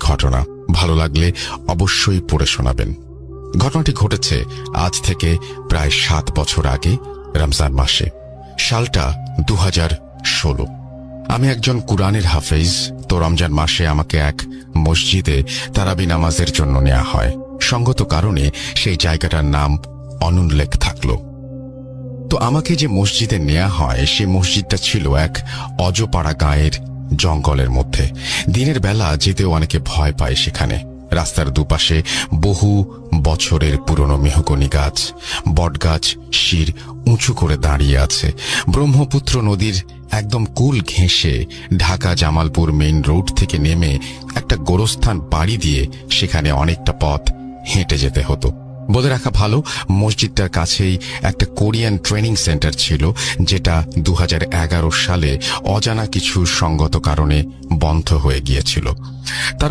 ঘটনা, ভালো লাগলে অবশ্যই পড়ে শোনাবেন। ঘটনাটি ঘটেছে আজ থেকে প্রায় 7 বছর আগে, রমজান মাসে। সালটা 2016। আমি একজন কুরআনের হাফেজ। তো রমজান মাসে আমাকে এক মসজিদে তারাবি নামাজের জন্য নেওয়া হয়। সঙ্গত কারণে সেই জায়গাটার নাম অনুল্লেখ থাকলো। তো আমাকে যে মসজিদে নেওয়া হয় সেই মসজিদটা ছিল এক অজপাড়া গাঁয়ের জঙ্গলের মধ্যে। দিনের বেলা যেতেও অনেকে ভয় পায় সেখানে। রাস্তার দুপাশে বহু বছরের পুরনো মেহগনি গাছ, বটগাছ শির উঁচু করে দাঁড়িয়ে আছে। ব্রহ্মপুত্র নদীর একদম কুল ঘেঁষে ঢাকা জামালপুর মেইন রোড থেকে নেমে একটা গোরস্থান পাড়ি দিয়ে সেখানে অনেকটা পথ হেঁটে যেতে হতো। বলে রাখা ভালো, মসজিদটার কাছেই একটা কোরিয়ান ট্রেনিং সেন্টার ছিল, যেটা 2011 সালে অজানা কিছু সঙ্গত কারণে বন্ধ হয়ে গিয়েছিল। তার